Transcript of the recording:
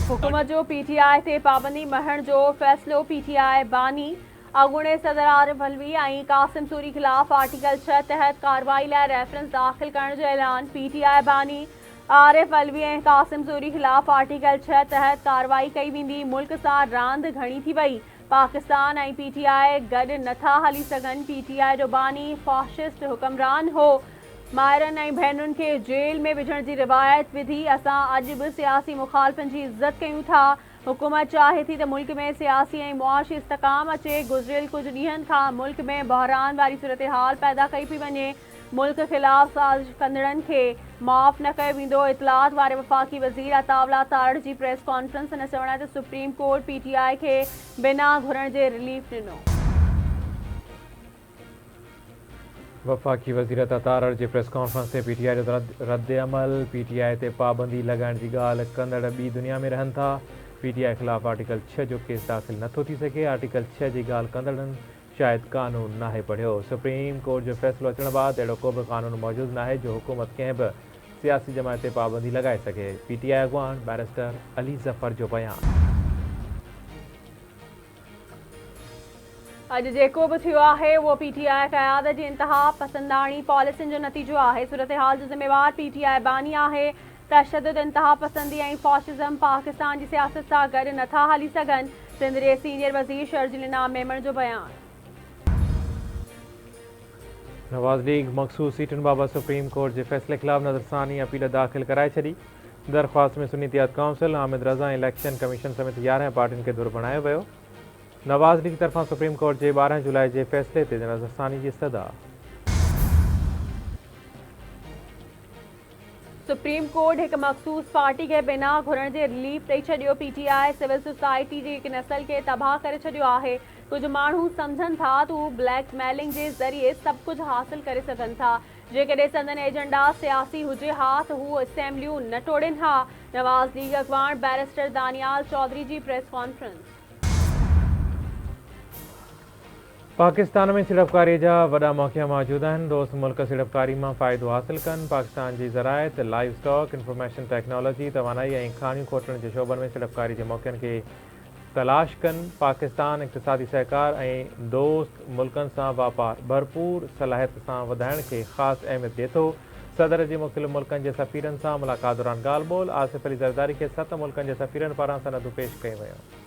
हुकूमत जो PTI ते पाबंदी महण जो फ़ैसिलो PTI बानी अॻूणे सदर आरिफ अलवी ऐं कासिम सूरी ख़िलाफ़ आर्टिकल 6 तहत कार्रवाई लाइ रेफरेंस दाख़िल करण जो ऐलान। PTI बानी आरिफ अलवी ऐं कासिम सूरी ख़िलाफ़ आर्टिकल 6 तहत कार्रवाई कई वेंदी। मुल्क सां रांदि घणी थी वई, पाकिस्तान ऐं PTI गॾु नथा हली सघनि। PTI जो बानी फ़ाशिस्ट हुक्मरान हो। माहिरनि ऐं भेनरुनि खे जेल में विझण जी रिवायत विधी। असां अॼु बि सियासी मुखालफ़नि जी इज़त कयूं था। हुकूमत चाहे थी त मुल्क में सियासी ऐं मुआशी इस्तेकाम अचे। गुज़िरियल कुझु ॾींहंनि खां मुल्क में बहरान वारी सूरत-हाल पैदा कई पई वञे। मुल्क ख़िलाफ़ साज़िश कंदड़नि खे माफ़ न कयो वेंदो। इतलात वारे वफ़ाक़ी वज़ीर अताउल्ला तारड़ जी प्रेस कॉन्फ्रेंस। हिन चवण आहे त सुप्रीम कोर्ट PTI खे बिना घुरण जे रिलीफ ॾिनो। वफ़ाक़ी वज़ीर तारड़ जी प्रेस कॉन्फ्रेंस ते PTI जो रद्द अमल। PTI ते पाबंदी लॻाइण जी ॻाल्हि कंदड़ ॿी दुनिया में रहनि था। PTI ख़िलाफ़ आर्टिकल 6 जो केस दाख़िल नथो थी सघे। आर्टिकल 6 जी ॻाल्हि कंदड़नि शायदि कानून नाहे पढ़ियो। सुप्रीम कोर्ट जो फ़ैसिलो अचण बाद अहिड़ो को बि कानून मौजूदु नाहे जो हुकूमत कंहिं बि सियासी जमायत ते पाबंदी लॻाए सघे। PTI अॻवान बैरिस्टर अली ज़फ़र जो बयानु। अॼु जेको बि थियो आहे उहो PTI क़यादत जी इंतिहा पसंदाणी पॉलिसियुनि जो नतीजो आहे। सूरत-हाल जो ज़िम्मेवार PTI बानी आहे। तशद्दुद, इंतिहा पसंदी ऐं फ़ाशिज़म पाकिस्तान जी सियासत सां गॾु नथा हली सघनि। सिंध जे सीनियर वज़ीर शर्जील इनाम मेमण जो बयानु। नवाज़ लीग मख़सूस सीटुनि बाबति सुप्रीम कोर्ट जे फ़ैसिले ख़िलाफ़ नज़रसानी अपील दाख़िल कराए छॾी। दरख़्वास्त में सुन्नी इत्तेहाद काउंसिल, हामिद रज़ा ऐं इलेक्शन कमीशन समेत 11 पार्टियुनि खे धुर बणायो वियो। नवाज़ लीग तरफ़ां सुप्रीम कोर्ट जे 12 जुलाई जे फ़ैसिले ते नज़रसानी जी इस्तदा। सुप्रीम कोर्ट हिकु मख़सूस पार्टी खे बिना घुरण जे रिलीफ ॾेई छॾियो। PTI सिविल सोसाइटी जी हिकु नस्ल खे तबाह करे छॾियो आहे। कुझु माण्हू सम्झनि था त हू ब्लैकमेलिंग जे ज़रिए सभु कुझु हासिल करे सघनि था। जेकॾहिं संदन एजेंडा सियासी हुजे हा त हू असेंबलियूं न टोड़नि हा। नवाज़ लीग अॻवान बैरिस्टर दानियाल चौधरी जी प्रेस कॉन्फ्रेंस। पाकिस्तान में सीड़पकारी जा वॾा मौक़िया मौजूदु आहिनि। दोस्त मुल्क सीड़पकारी मां फ़ाइदो हासिल कनि। पाकिस्तान जी ज़राइत, लाइव स्टॉक, इंफॉर्मेशन टेक्नोलॉजी, तवानाई ऐं खाणियूं खोटण जे शोबनि में सीड़पकारी जे मौक़ियनि खे तलाश कनि। पाकिस्तान इक़्तिसादी सहकार ऐं दोस्त मुल्कनि सां वापार भरपूर सलाहियत सां वधाइण खे ख़ासि अहमियत ॾिए थो। सदर जी मुख़्तलिफ़ मुल्कनि जे सफ़ीरनि सां मुलाक़ात दौरान ॻाल्हि ॿोल्हि। आसिफ अली ज़रदारी खे 7 मुल्कनि जे सफ़ीरनि पारां सनदूं पेश कयूं वयूं।